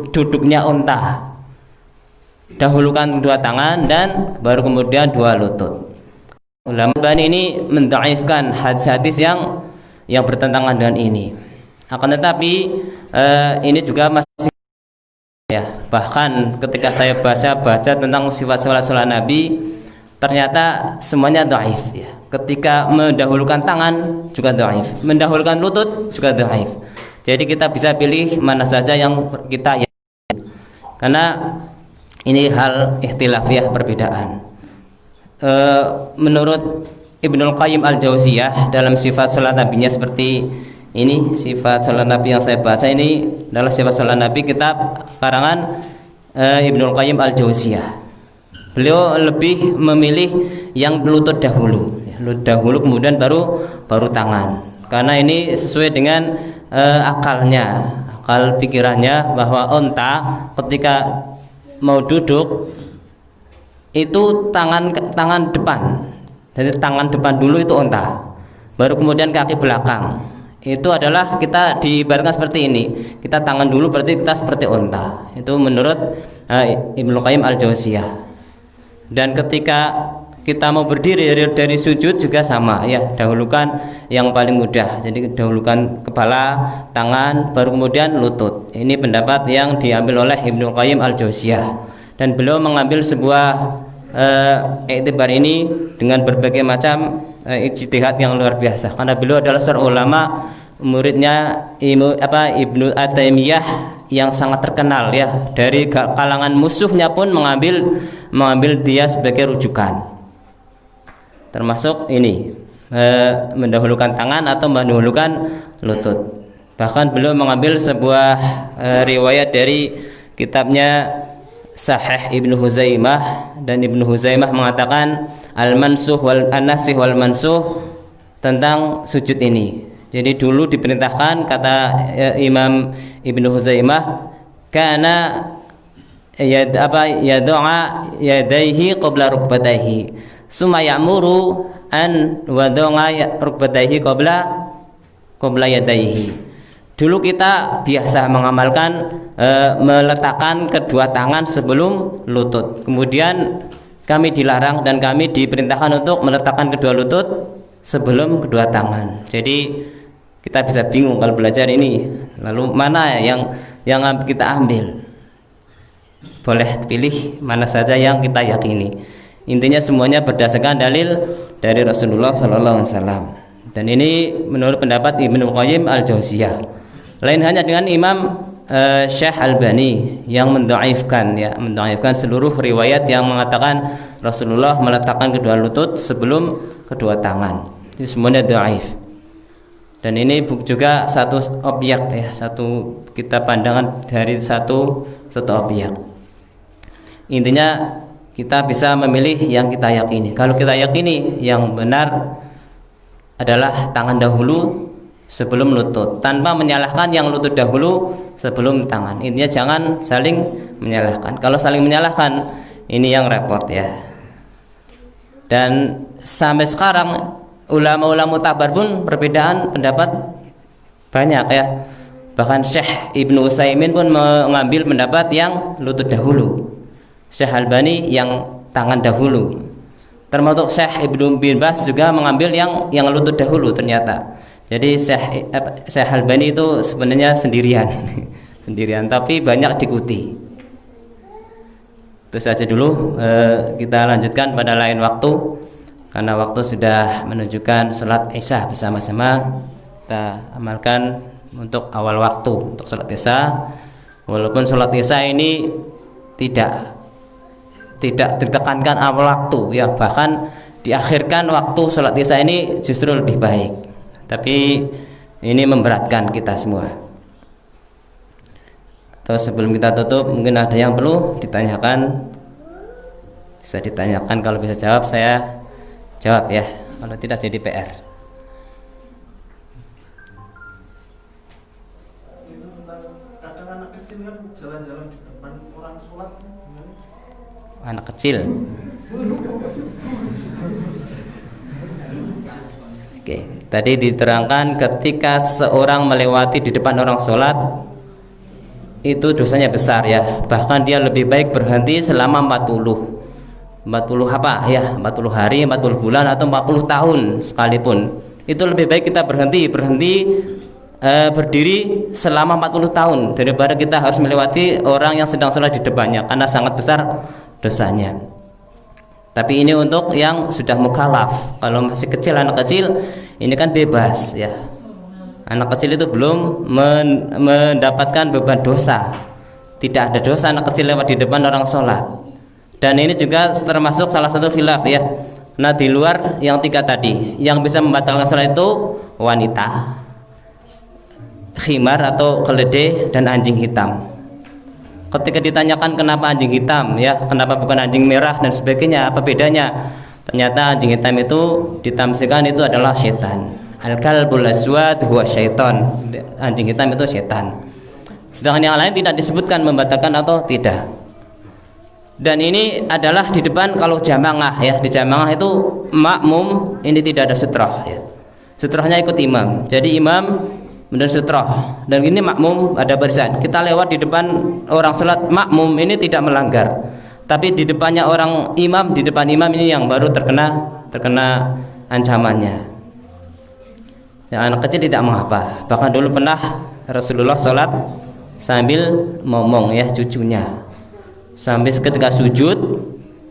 duduknya unta. Dahulukan dua tangan dan baru kemudian dua lutut. Ulama ini mendhaifkan hadis-hadis yang bertentangan dengan ini. Akan tetapi ini juga masih ya, bahkan ketika saya baca tentang sifat-sifat salat Nabi, ternyata semuanya dhaif ya. Ketika mendahulukan tangan juga dhaif, mendahulukan lutut juga dhaif. Jadi kita bisa pilih mana saja yang kita karena ini hal ikhtilaf ya, perbedaan. Menurut Ibnul Qayyim Al-Jauziyah dalam sifat salat Nabinya seperti ini, sifat salat Nabi yang saya baca ini adalah sifat salat Nabi kitab karangan Ibnul Qayyim Al-Jauziyah. Beliau lebih memilih yang lutut dahulu kemudian baru tangan, karena ini sesuai dengan akal pikirannya, bahwa unta ketika mau duduk itu tangan depan, jadi tangan depan dulu itu unta, baru kemudian kaki belakang. Itu adalah kita diibaratkan seperti ini, kita tangan dulu berarti kita seperti unta. Itu menurut Ibnu Qayyim Al-Jauziyah. Dan ketika kita mau berdiri dari sujud juga sama ya, dahulukan yang paling mudah, jadi dahulukan kepala, tangan, baru kemudian lutut. Ini pendapat yang diambil oleh Ibnu Qayyim Al-Jauziyah, dan beliau mengambil sebuah iktibar ini dengan berbagai macam ijtihad yang luar biasa, karena beliau adalah seorang ulama, muridnya Ibnu At-Taimiyah yang sangat terkenal ya, dari kalangan musuhnya pun mengambil dia sebagai rujukan, termasuk ini mendahulukan tangan atau mendahulukan lutut. Bahkan beliau mengambil sebuah riwayat dari kitabnya Sahih Ibnu Huzaimah, dan Ibnu Huzaimah mengatakan al-mansuh wal an-nasih wal mansuh tentang sujud ini. Jadi dulu diperintahkan, kata Imam Ibnu Huzaimah, kana yad'a yadaihi qabla rukbatayhi summa ya'muru an wad'a rukbatayhi qabla yadaihi. Dulu kita biasa mengamalkan meletakkan kedua tangan sebelum lutut. Kemudian kami dilarang dan kami diperintahkan untuk meletakkan kedua lutut sebelum kedua tangan. Jadi kita bisa bingung kalau belajar ini. Lalu mana yang kita ambil? Boleh pilih mana saja yang kita yakini. Intinya semuanya berdasarkan dalil dari Rasulullah SAW. Dan ini menurut pendapat Ibnu Qayyim al-Jauziyah. Lain hanya dengan Imam Syekh Albani yang mendhaifkan seluruh riwayat yang mengatakan Rasulullah meletakkan kedua lutut sebelum kedua tangan. Ini semuanya dhaif. Dan ini juga satu objek ya, satu kita pandangan dari satu objek. Intinya kita bisa memilih yang kita yakini. Kalau kita yakini yang benar adalah tangan dahulu sebelum lutut, tanpa menyalahkan yang lutut dahulu sebelum tangan. Intinya jangan saling menyalahkan. Kalau saling menyalahkan, ini yang repot ya. Dan sampai sekarang ulama-ulama mutabar pun perbedaan pendapat banyak ya. Bahkan Syekh Ibnu Utsaimin pun mengambil pendapat yang lutut dahulu, Syekh Albani yang tangan dahulu, termasuk Syekh Ibnu bin Baz juga mengambil yang lutut dahulu ternyata. Jadi Syekh Albani itu sebenarnya sendirian, tapi banyak diikuti. Itu saja dulu, kita lanjutkan pada lain waktu karena waktu sudah menunjukkan sholat Isya bersama-sama. Kita amalkan untuk awal waktu untuk sholat Isya. Walaupun sholat Isya ini tidak ditekankan awal waktu ya, bahkan diakhirkan waktu sholat Isya ini justru lebih baik. Tapi ini memberatkan kita semua. Terus sebelum kita tutup, mungkin ada yang perlu ditanyakan, bisa ditanyakan. Kalau bisa jawab saya jawab ya, kalau tidak jadi PR. Itu tentang kadang anak kecil kan jalan-jalan di depan orang sholat. Anak kecil. Oke, tadi diterangkan ketika seorang melewati di depan orang sholat itu dosanya besar ya. Bahkan dia lebih baik berhenti selama 40 apa ya, 40 hari, 40 bulan atau 40 tahun sekalipun. Itu lebih baik kita berhenti berdiri selama 40 tahun daripada kita harus melewati orang yang sedang sholat di depannya, karena sangat besar dosanya. Tapi ini untuk yang sudah mukallaf. Kalau masih kecil, anak kecil ini kan bebas ya. Anak kecil itu belum mendapatkan beban dosa. Tidak ada dosa anak kecil lewat di depan orang sholat. Dan ini juga termasuk salah satu khilaf ya. Nah, di luar yang 3 tadi, yang bisa membatalkan sholat itu wanita, khimar atau keledai, dan anjing hitam. Ketika ditanyakan kenapa anjing hitam ya, kenapa bukan anjing merah dan sebagainya, apa bedanya? Ternyata anjing hitam itu ditamsikan itu adalah setan. Al-kalbul aswad huwa syaitan. Anjing hitam itu setan. Sedangkan yang lain tidak disebutkan membatalkan atau tidak. Dan ini adalah di depan kalau jamaah ya. Di jamaah itu makmum ini tidak ada sutrah ya. Sutrahnya ikut imam. Jadi imam benar sutrah, dan ini makmum ada barisan. Kita lewat di depan orang sholat, makmum ini tidak melanggar, tapi di depannya orang imam, di depan imam ini yang baru terkena ancamannya. Ya, anak kecil tidak mengapa. Bahkan dulu pernah Rasulullah sholat sambil ngomong ya cucunya, sampai ketika sujud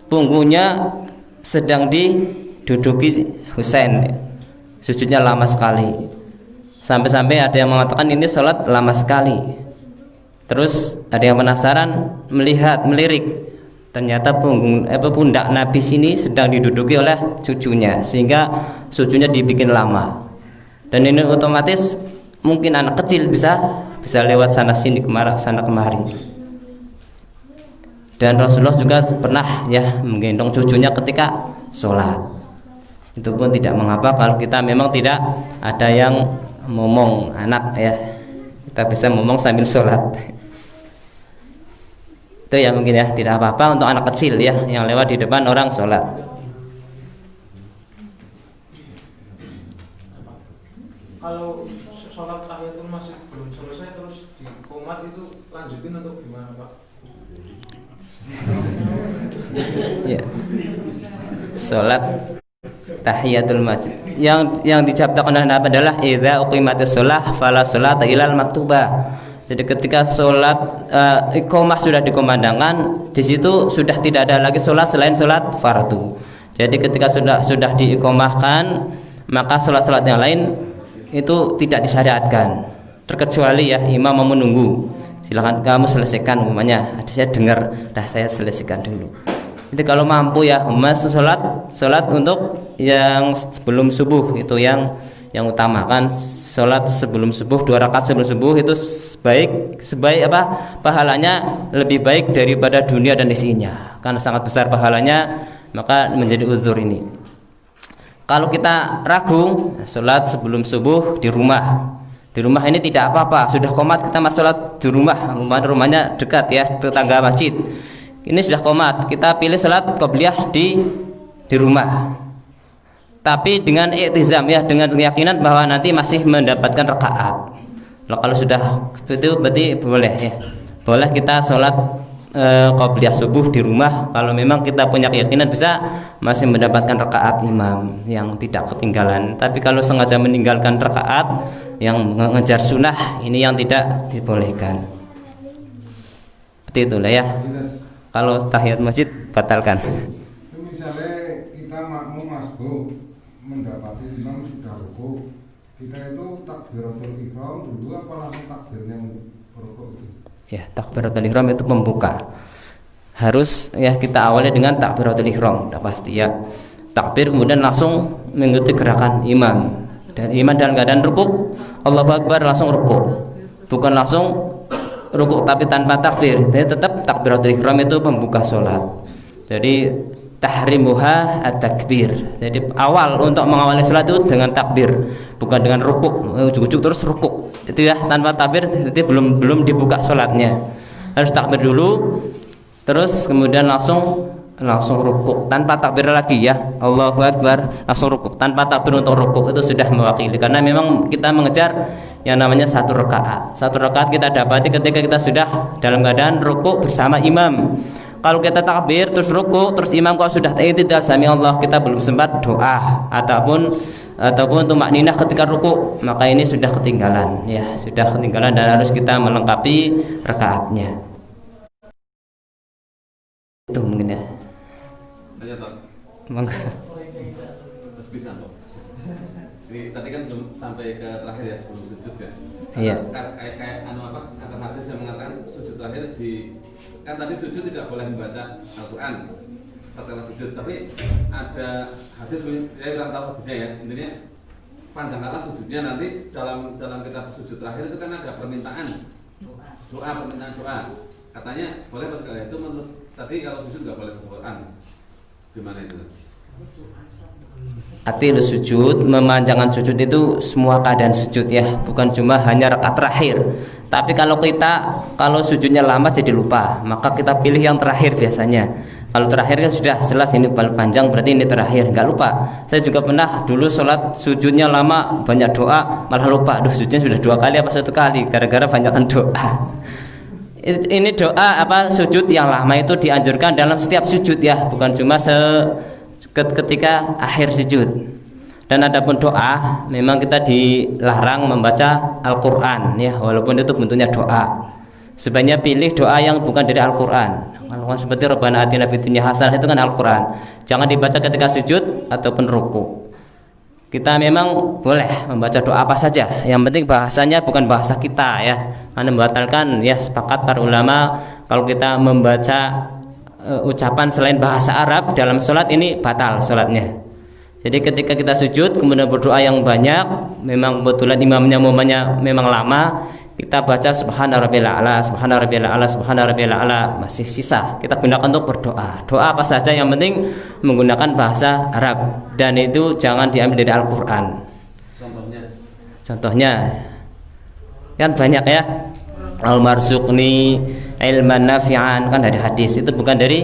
punggungnya sedang diduduki Husain, sujudnya lama sekali. Sampai-sampai ada yang mengatakan ini sholat lama sekali. Terus ada yang penasaran melirik. Ternyata pundak Nabi sini sedang diduduki oleh cucunya, sehingga sujudnya dibikin lama. Dan ini otomatis mungkin anak kecil bisa lewat sana sini sana kemari. Dan Rasulullah juga pernah ya menggendong cucunya ketika sholat. Itu pun tidak mengapa kalau kita memang tidak ada yang ngomong anak ya, kita bisa ngomong sambil sholat. Itu ya mungkin ya tidak apa-apa untuk anak kecil ya yang lewat di depan orang sholat. Kalau sholat tahiyatul masjid belum selesai terus di komat itu lanjutin atau gimana Pak? Ya. Sholat tahiyatul masjid yang diciptakan oleh Nabi adalah idza uqimatis shalah fala sholata ilal maktubah. Jadi ketika sholat iqamah sudah dikumandangkan, di situ sudah tidak ada lagi sholat selain sholat fardu. Jadi ketika sudah diiqamahkan, maka sholat-sholat yang lain itu tidak disyariatkan, terkecuali ya imam mau menunggu, silakan kamu selesaikan umumnya. Saya dengar, saya selesaikan dulu. Jadi kalau mampu ya mas sholat untuk yang sebelum subuh itu yang utamakan. Sholat sebelum subuh 2 rakaat sebelum subuh itu sebaik apa pahalanya lebih baik daripada dunia dan isinya, karena sangat besar pahalanya, maka menjadi uzur ini. Kalau kita ragu, sholat sebelum subuh di rumah ini tidak apa-apa. Sudah qomat kita mas sholat di rumahnya dekat ya, tetangga masjid. Ini sudah qomat, kita pilih sholat qobliyah di rumah. Tapi dengan i'tizam ya, dengan keyakinan bahwa nanti masih mendapatkan rakaat. Kalau sudah itu berarti boleh ya. Boleh kita sholat qobliyah subuh di rumah kalau memang kita punya keyakinan bisa masih mendapatkan rakaat imam yang tidak ketinggalan. Tapi kalau sengaja meninggalkan rakaat yang mengejar sunnah, ini yang tidak dibolehkan. Seperti itulah ya. Kalau tahiyat masjid batalkan. Misalnya kita makmum masbuk mendapati imam sudah rukuk, kita itu takbiratul ihram dulu apa langsung takbirnya untuk rukuk itu? Ya, takbiratul ihram itu pembuka. Harus ya kita awali dengan takbiratul ihram, sudah pasti ya. Takbir kemudian langsung mengikuti gerakan imam. Dan imam dalam keadaan rukuk, Allahu Akbar langsung rukuk. Bukan langsung rukuk tapi tanpa takbir. Jadi tetap takbiratul ihram itu pembuka sholat. Jadi tahrimuha at-takbir. Jadi awal untuk mengawali sholat itu dengan takbir, bukan dengan rukuk, ujuk-ujuk terus rukuk. Itu ya tanpa takbir, itu belum dibuka sholatnya. Harus takbir dulu, terus kemudian langsung rukuk tanpa takbir lagi ya. Allahu Akbar langsung rukuk tanpa takbir untuk rukuk itu sudah mewakili, karena memang kita mengejar yang namanya satu rakaat. Satu rakaat kita dapati ketika kita sudah dalam keadaan rukuk bersama imam. Kalau kita takbir terus rukuk terus imam kok sudah i'tidal sami Allah, kita belum sempat doa ataupun tumakninah ketika rukuk, maka ini sudah ketinggalan ya, sudah ketinggalan dan harus kita melengkapi rakaatnya. Itu mungkin ya. Saya Pak. Monggo. Bisa Pak. Ini tadi kan belum sampai ke terakhir ya, sebelum sujud ya. Iya. Kayak kata hadis yang mengatakan sujud terakhir kan tadi sujud tidak boleh membaca Al-Quran setelah sujud, tapi ada hadis, saya kurang tahu hadisnya ya, intinya panjangkanlah sujudnya nanti dalam kita sujud terakhir itu kan ada permintaan doa, katanya boleh baca itu. Menurut tadi kalau sujud nggak boleh baca Al-Quran, gimana itu? Atil sujud, memanjangkan sujud itu semua keadaan sujud ya, bukan cuma hanya rakaat terakhir. Tapi kalau sujudnya lama jadi lupa, maka kita pilih yang terakhir biasanya. Kalau terakhir kan sudah jelas ini panjang, berarti ini terakhir, nggak lupa. Saya juga pernah dulu sholat sujudnya lama, banyak doa, malah lupa. Aduh, sujudnya sudah 2 kali apa 1 kali, gara-gara banyakkan doa. Ini doa sujud yang lama itu dianjurkan dalam setiap sujud ya, bukan cuma ketika akhir sujud. Dan adapun doa, memang kita dilarang membaca Al-Quran ya, walaupun itu bentuknya doa. Sebaiknya pilih doa yang bukan dari Al-Quran. Al-Quran seperti Rabbana atina fid dunya hasanah itu kan Al-Quran. Jangan dibaca ketika sujud ataupun ruku. Kita memang boleh membaca doa apa saja, yang penting bahasanya bukan bahasa kita ya. Karena membatalkan ya, sepakat para ulama kalau kita membaca ucapan selain bahasa Arab dalam sholat ini batal sholatnya. Jadi ketika kita sujud kemudian berdoa yang banyak, memang kebetulan imamnya memang lama, kita baca subhana rabbiyal a'la, subhana rabbiyal a'la, subhana rabbiyal a'la, masih sisa kita gunakan untuk berdoa. Doa apa saja yang penting menggunakan bahasa Arab, dan itu jangan diambil dari Al-Qur'an. Contohnya kan banyak ya, al-marzuqni ilman nafi'an, kan dari hadis, itu bukan dari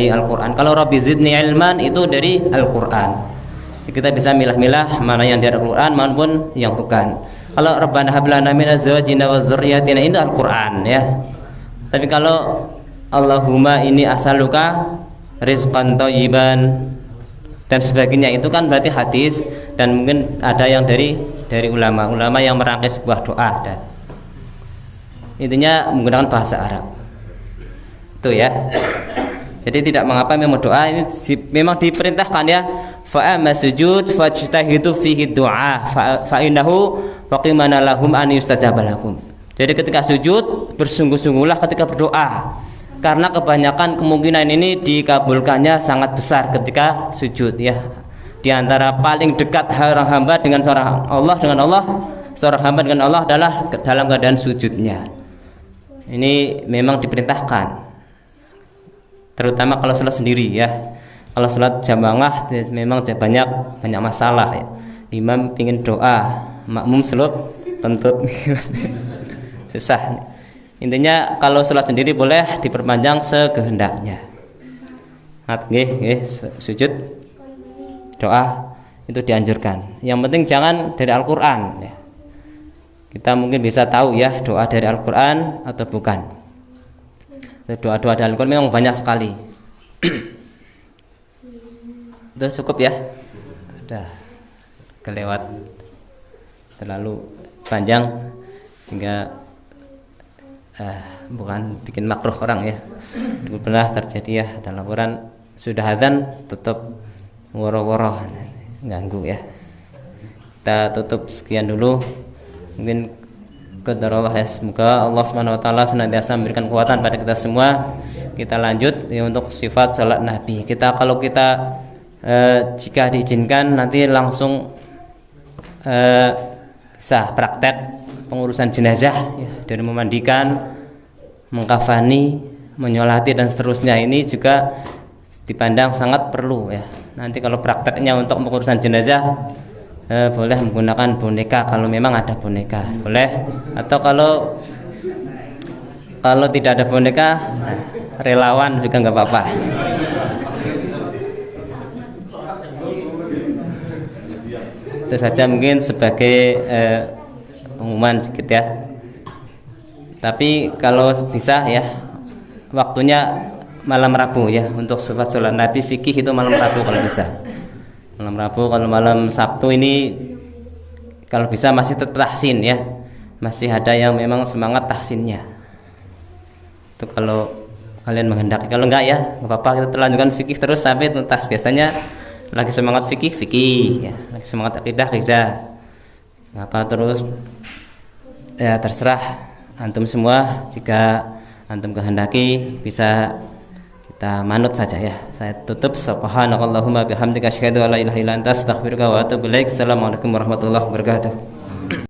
Al-Qur'an. Kalau rabbi zidni ilman itu dari Al-Qur'an. Kita bisa milah-milah mana yang dari Al-Qur'an maupun yang bukan. Kalau rabbana hab lana min azwajina wa dzurriyyatina itu Al-Qur'an ya. Tapi kalau Allahumma ini asaluka rizqan thayyiban dan sebagainya, itu kan berarti hadis, dan mungkin ada yang dari ulama yang merangkai sebuah doa, dan intinya menggunakan bahasa Arab itu ya. Jadi tidak mengapa memang doa ini memang diperintahkan ya, fa amma sujud fajtahidu fihi du'a fa innahu waqimana lahum an yustajaba lakum. Jadi ketika sujud bersungguh-sungguhlah ketika berdoa, karena kebanyakan kemungkinan ini dikabulkannya sangat besar ketika sujud ya. Di antara paling dekat seorang hamba dengan seorang hamba dengan Allah adalah dalam keadaan sujudnya. Ini memang diperintahkan, terutama kalau sholat sendiri ya. Kalau sholat jamaah memang banyak masalah ya. Imam ingin doa, makmum selub tentut susah. Intinya kalau sholat sendiri boleh diperpanjang sekehendaknya. Sujud doa itu dianjurkan. Yang penting jangan dari Al-Qur'an ya. Kita mungkin bisa tahu ya doa dari Al-Qur'an atau bukan. Doa-doa dari Al-Qur'an memang banyak sekali. Itu cukup ya. Udah kelewat terlalu panjang hingga bukan bikin makruh orang ya. Dulu pernah terjadi ya, ada laporan sudah azan tutup woro-woro, ganggu ya. Kita tutup sekian dulu. Mungkin qadarullah ya, semoga Allah Subhanahu wa taala senantiasa memberikan kekuatan pada kita semua. Kita lanjut ya untuk sifat salat Nabi. Kalau kita jika diizinkan nanti langsung bisa praktek pengurusan jenazah ya, dari memandikan, mengkafani, menyolati dan seterusnya. Ini juga dipandang sangat perlu ya. Nanti kalau prakteknya untuk pengurusan jenazah boleh menggunakan boneka kalau memang ada boneka boleh, atau kalau tidak ada boneka relawan juga nggak apa-apa. Itu saja mungkin sebagai pengumuman sedikit ya. Tapi kalau bisa ya waktunya malam Rabu ya, untuk sifat sholat Nabi fikih itu malam Rabu kalau bisa. Malam Rabu, kalau malam Sabtu ini kalau bisa masih tetap tahsin ya. Masih ada yang memang semangat tahsinnya. Itu kalau kalian menghendaki. Kalau enggak ya enggak apa-apa, kita lanjutkan fikih terus sampai tuntas. Biasanya lagi semangat fikih ya, lagi semangat akidah. Apa terus ya, terserah antum semua. Jika antum kehendaki bisa kita manut saja ya. Saya tutup. Subhanakallahumma bihamdika asyhadu an la ilaha illa anta astaghfiruka wa atubu ilaik. Assalamualaikum warahmatullahi wabarakatuh.